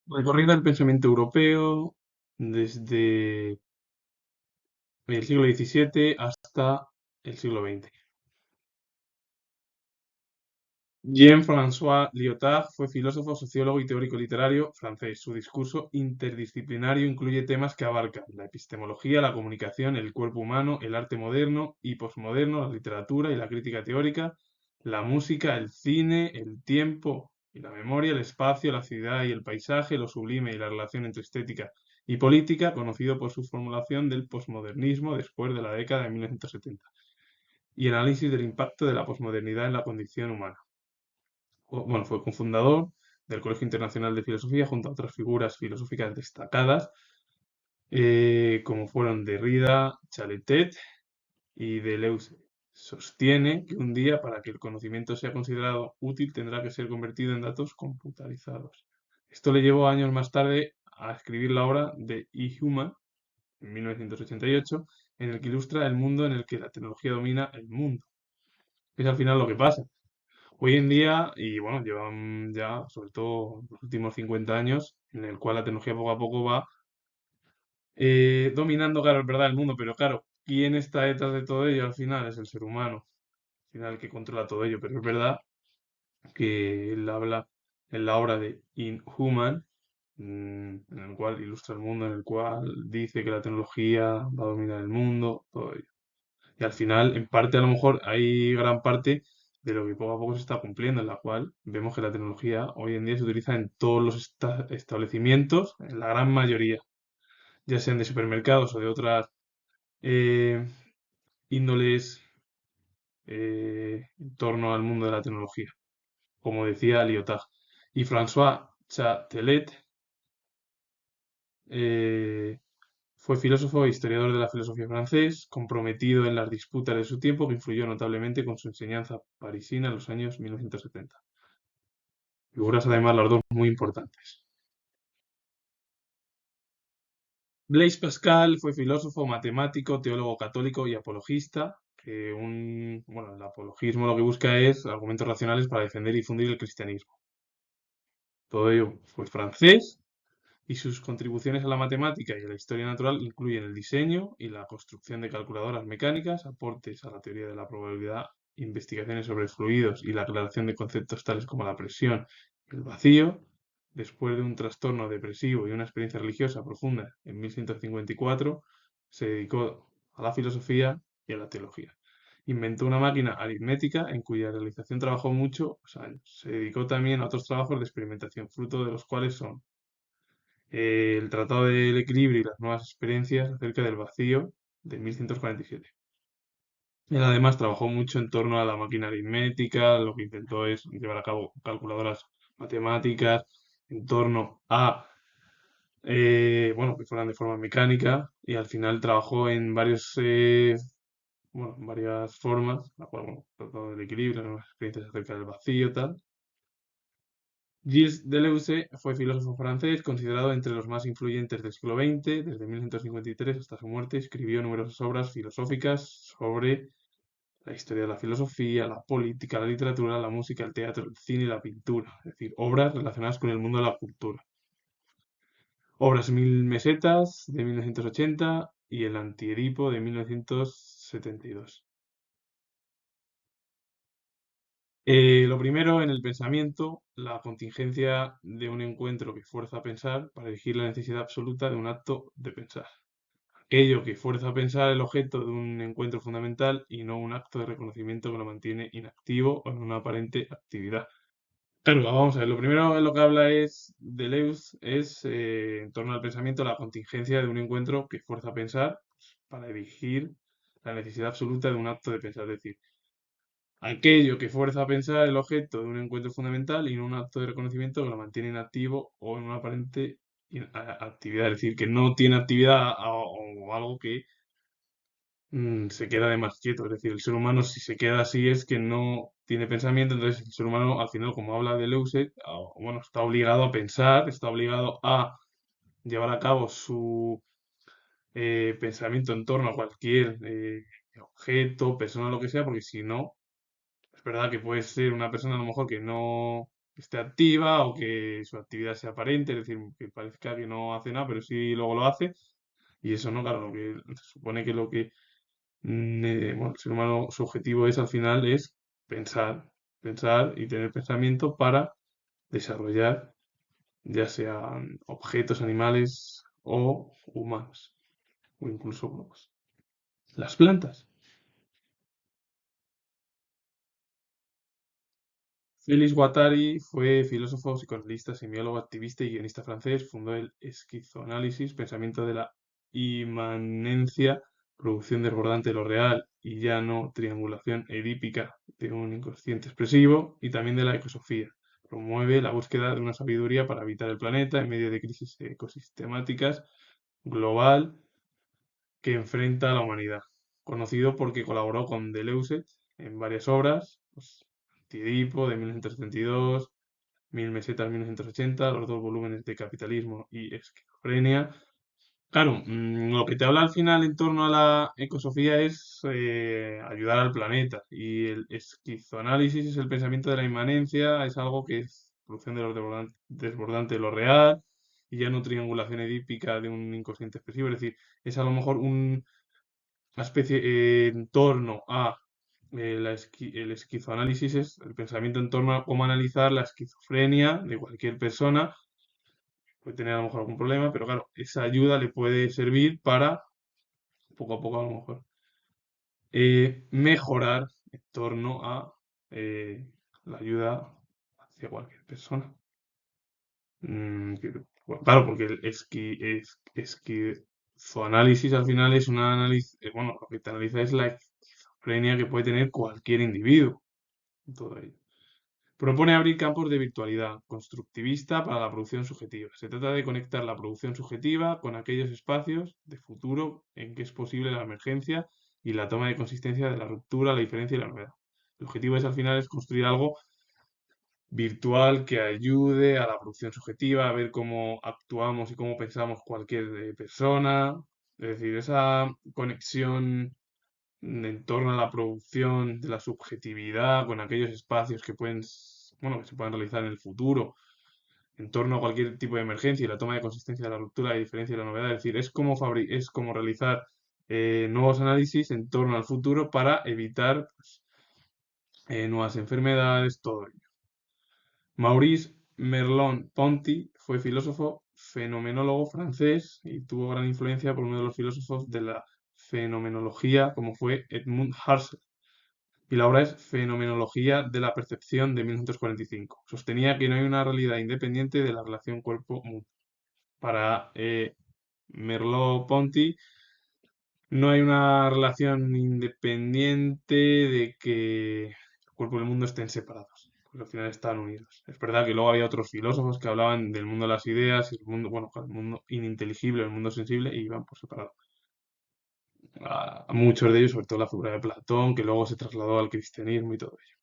Recorrido del pensamiento europeo desde el siglo XVII hasta el siglo XX. Jean-François Lyotard fue filósofo, sociólogo y teórico literario francés. Su discurso interdisciplinario incluye temas que abarcan la epistemología, la comunicación, el cuerpo humano, el arte moderno y posmoderno, la literatura y la crítica teórica, la música, el cine, el tiempo y la memoria, el espacio, la ciudad y el paisaje, lo sublime y la relación entre estética y política, conocido por su formulación del posmodernismo después de la década de 1970, y el análisis del impacto de la posmodernidad en la condición humana. Bueno, fue cofundador del Colegio Internacional de Filosofía junto a otras figuras filosóficas destacadas, como fueron Derrida, Chaletet y Deleuze. Sostiene que un día, para que el conocimiento sea considerado útil, tendrá que ser convertido en datos computarizados. Esto le llevó años más tarde a escribir la obra de E-Human, en 1988, en el que ilustra el mundo en el que la tecnología domina el mundo. Es al final lo que pasa. Hoy en día, y bueno, llevan ya, sobre todo los últimos 50 años, en el cual la tecnología poco a poco va dominando, claro, es verdad, el mundo, pero claro, ¿quién está detrás de todo ello al final? Es el ser humano, al final el que controla todo ello, pero es verdad que él habla en la obra de Inhuman, en el cual ilustra el mundo, en el cual dice que la tecnología va a dominar el mundo, todo ello. Y al final, en parte, a lo mejor hay gran parte de lo que poco a poco se está cumpliendo, en la cual vemos que la tecnología hoy en día se utiliza en todos los establecimientos, en la gran mayoría, ya sean de supermercados o de otras eh, índoles en torno al mundo de la tecnología, como decía Lyotard. Y François Chatelet eh, fue filósofo e historiador de la filosofía francés, comprometido en las disputas de su tiempo, que influyó notablemente con su enseñanza parisina en los años 1970. Figuras además las dos muy importantes. Blaise Pascal fue filósofo, matemático, teólogo católico y apologista. Bueno, el apologismo lo que busca es argumentos racionales para defender y difundir el cristianismo. Todo ello fue francés y sus contribuciones a la matemática y a la historia natural incluyen el diseño y la construcción de calculadoras mecánicas, aportes a la teoría de la probabilidad, investigaciones sobre fluidos y la aclaración de conceptos tales como la presión y el vacío. Después de un trastorno depresivo y una experiencia religiosa profunda en 1154, se dedicó a la filosofía y a la teología. Inventó una máquina aritmética en cuya realización trabajó muchos años. Se dedicó también a otros trabajos de experimentación, fruto de los cuales son el Tratado del Equilibrio y las nuevas experiencias acerca del vacío de 1147. Él además trabajó mucho en torno a la máquina aritmética, lo que intentó es llevar a cabo calculadoras matemáticas en torno a, bueno, que fueran de forma mecánica y al final trabajó en bueno, en varias formas, la cual, bueno, Tratado del Equilibrio, las nuevas experiencias acerca del vacío, tal. Gilles Deleuze fue filósofo francés, considerado entre los más influyentes del siglo XX. Desde 1953 hasta su muerte escribió numerosas obras filosóficas sobre la historia de la filosofía, la política, la literatura, la música, el teatro, el cine y la pintura. Es decir, obras relacionadas con el mundo de la cultura. Obras Mil mesetas de 1980 y El Antiedipo de 1972. Lo primero, en el pensamiento, la contingencia de un encuentro que fuerza a pensar para elegir la necesidad absoluta de un acto de pensar. Aquello que fuerza a pensar el objeto de un encuentro fundamental y no un acto de reconocimiento que lo mantiene inactivo o en una aparente actividad. Claro, vamos a ver, lo primero en lo que habla es Deleuze es en torno al pensamiento la contingencia de un encuentro que fuerza a pensar para elegir la necesidad absoluta de un acto de pensar. Es decir, aquello que fuerza a pensar el objeto de un encuentro fundamental y no un acto de reconocimiento que lo mantiene inactivo o en una aparente actividad, es decir, que no tiene actividad o algo que se queda de más quieto. Es decir, el ser humano si se queda así es que no tiene pensamiento, entonces el ser humano al final, como habla de Deleuze, bueno, está obligado a pensar, está obligado a llevar a cabo su pensamiento en torno a cualquier objeto, persona, lo que sea, porque si no, es verdad que puede ser una persona a lo mejor que no. esté activa o que su actividad sea aparente, es decir, que parezca que no hace nada, pero sí luego lo hace. Y eso no, claro, lo que se supone que lo que bueno, el ser humano, su objetivo es al final es pensar, pensar y tener pensamiento para desarrollar ya sean objetos, animales o humanos, o incluso bueno, pues, las plantas. Félix Guattari fue filósofo, psicoanalista, semiólogo, activista y guionista francés. Fundó el esquizoanálisis, pensamiento de la inmanencia, producción desbordante de lo real y ya no triangulación edípica de un inconsciente expresivo, y también de la ecosofía. Promueve la búsqueda de una sabiduría para habitar el planeta en medio de crisis ecosistemáticas global que enfrenta a la humanidad. Conocido porque colaboró con Deleuze en varias obras, pues, Antiedipo de 1972, Mil mesetas 1980, los dos volúmenes de Capitalismo y Esquizofrenia. Claro, lo que te habla al final en torno a la ecosofía es ayudar al planeta, y el esquizoanálisis es el pensamiento de la inmanencia, es algo que es producción de lo desbordante de lo real y ya no triangulación edípica de un inconsciente expresivo, es decir, es a lo mejor una especie en torno a el esquizoanálisis, es el pensamiento en torno a cómo analizar la esquizofrenia de cualquier persona. Puede tener a lo mejor algún problema, pero claro, esa ayuda le puede servir para, poco a poco a lo mejor, mejorar en torno a la ayuda hacia cualquier persona. Claro, porque el esquizoanálisis al final es un análisis, bueno, lo que te analiza es la esquizofrenia que puede tener cualquier individuo. Todo ello. Propone abrir campos de virtualidad constructivista para la producción subjetiva. Se trata de conectar la producción subjetiva con aquellos espacios de futuro en que es posible la emergencia y la toma de consistencia de la ruptura, la diferencia y la novedad. El objetivo es al final es construir algo virtual que ayude a la producción subjetiva, a ver cómo actuamos y cómo pensamos cualquier persona. Es decir, esa conexión en torno a la producción de la subjetividad con aquellos espacios que pueden, bueno, que se puedan realizar en el futuro, en torno a cualquier tipo de emergencia y la toma de consistencia de la ruptura, la diferencia y la novedad. Es decir, es como realizar nuevos análisis en torno al futuro para evitar pues, nuevas enfermedades, todo ello. Maurice Merleau-Ponty fue filósofo fenomenólogo francés y tuvo gran influencia por uno de los filósofos de la fenomenología, como fue Edmund Husserl, y la obra es Fenomenología de la Percepción de 1945. Sostenía que no hay una realidad independiente de la relación cuerpo-mundo. Para Merleau-Ponty no hay una relación independiente de que el cuerpo y el mundo estén separados, porque al final están unidos. Es verdad que luego había otros filósofos que hablaban del mundo de las ideas y el mundo, bueno, el mundo ininteligible, el mundo sensible, y iban por separado. A muchos de ellos, sobre todo la figura de Platón, que luego se trasladó al cristianismo y todo ello.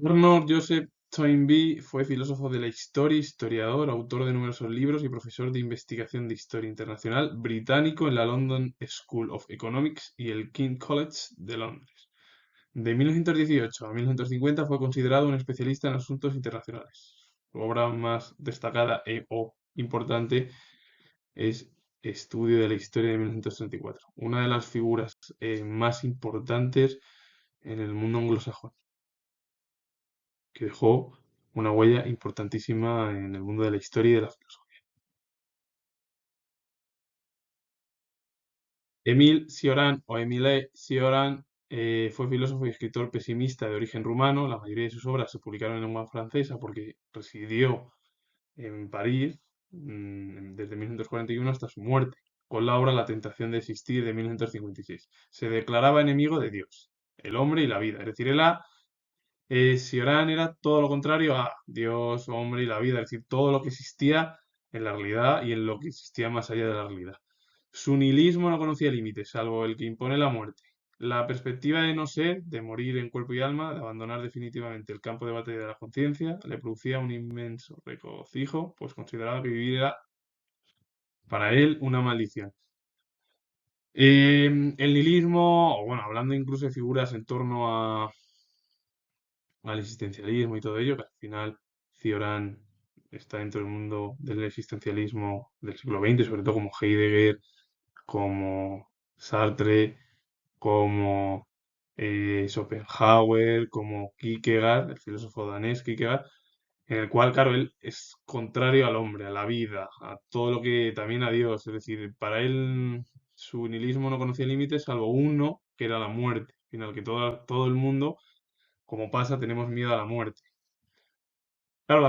Arnold Joseph Toynbee fue filósofo de la historia, historiador, autor de numerosos libros y profesor de investigación de historia internacional británico en la London School of Economics y el King's College de Londres. De 1918 a 1950 fue considerado un especialista en asuntos internacionales. Su obra más destacada o importante es Estudio de la Historia de 1934, una de las figuras más importantes en el mundo anglosajón, que dejó una huella importantísima en el mundo de la historia y de la filosofía. Émile Cioran o Émile Cioran fue filósofo y escritor pesimista de origen rumano. La mayoría de sus obras se publicaron en lengua francesa porque residió en París desde 1941 hasta su muerte, con la obra La tentación de existir de 1956. Se declaraba enemigo de Dios, el hombre y la vida. Es decir, Sioran era todo lo contrario a Dios, hombre y la vida, es decir, todo lo que existía en la realidad y en lo que existía más allá de la realidad. Su nihilismo no conocía límites, salvo el que impone la muerte. La perspectiva de no ser, de morir en cuerpo y alma, de abandonar definitivamente el campo de batalla de la conciencia, le producía un inmenso regocijo, pues consideraba que vivir era para él una maldición. El nihilismo, o bueno, hablando incluso de figuras en torno al existencialismo y todo ello, que al final Cioran está dentro del mundo del existencialismo del siglo XX, sobre todo como Heidegger, como Sartre, como Schopenhauer, como Kierkegaard, el filósofo danés Kierkegaard, en el cual, claro, él es contrario al hombre, a la vida, a todo lo que también a Dios. Es decir, para él su nihilismo no conocía límites, salvo uno, que era la muerte. Al final, que todo el mundo, como pasa, tenemos miedo a la muerte. Claro,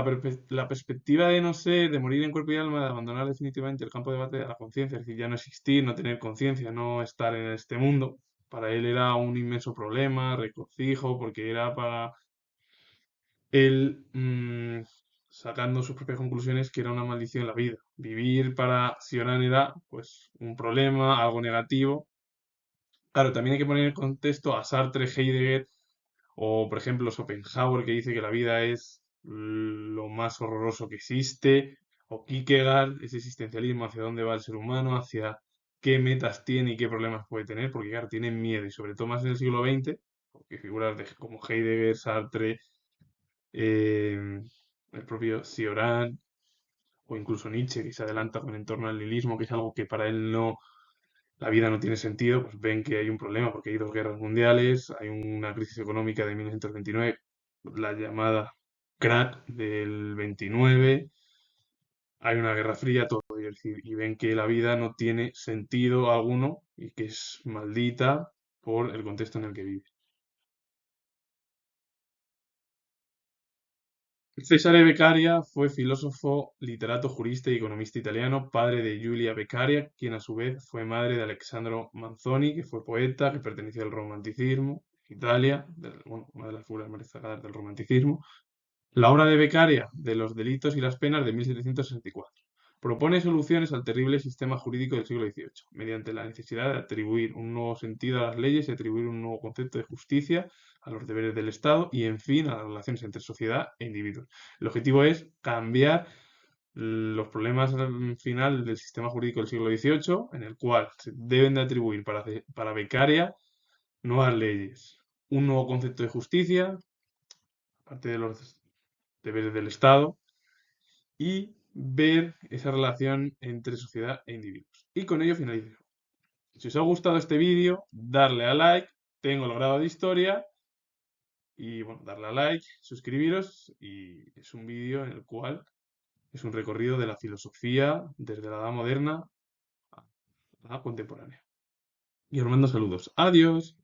la perspectiva de no ser, de morir en cuerpo y alma, de abandonar definitivamente el campo de debate de la conciencia, es decir, ya no existir, no tener conciencia, no estar en este mundo, para él era un inmenso problema, regocijo, porque era para él, sacando sus propias conclusiones, que era una maldición en la vida. Vivir para Sioran era, pues, un problema, algo negativo. Claro, también hay que poner en contexto a Sartre, Heidegger, o, por ejemplo, Schopenhauer, que dice que la vida es lo más horroroso que existe. O Kierkegaard, ese existencialismo, hacia dónde va el ser humano, hacia qué metas tiene y qué problemas puede tener, porque, claro, tienen miedo, y sobre todo más en el siglo XX, porque figuras como Heidegger, Sartre, eh, el propio Cioran, o incluso Nietzsche, que se adelanta con en torno al nihilismo, que es algo que para él no, la vida no tiene sentido, pues ven que hay un problema porque hay dos guerras mundiales, hay una crisis económica de 1929, la llamada crack del 29, hay una guerra fría, todo, es decir, y ven que la vida no tiene sentido alguno y que es maldita por el contexto en el que vive. Cesare Beccaria fue filósofo, literato, jurista y economista italiano, padre de Giulia Beccaria, quien a su vez fue madre de Alessandro Manzoni, que fue poeta, que perteneció al romanticismo, Italia, bueno, una de las figuras más destacadas del romanticismo. La obra de Beccaria, de los delitos y las penas, de 1764, propone soluciones al terrible sistema jurídico del siglo XVIII, mediante la necesidad de atribuir un nuevo sentido a las leyes y atribuir un nuevo concepto de justicia a los deberes del Estado y, en fin, a las relaciones entre sociedad e individuos. El objetivo es cambiar los problemas al final del sistema jurídico del siglo XVIII, en el cual se deben de atribuir para Beccaria nuevas leyes, un nuevo concepto de justicia, aparte de los deberes del Estado, y ver esa relación entre sociedad e individuos. Y con ello finalizo. Si os ha gustado este vídeo, darle a like, tengo el grado de historia, y bueno, darle a like, suscribiros, y es un vídeo en el cual es un recorrido de la filosofía desde la edad moderna a la contemporánea. Y os mando saludos. Adiós.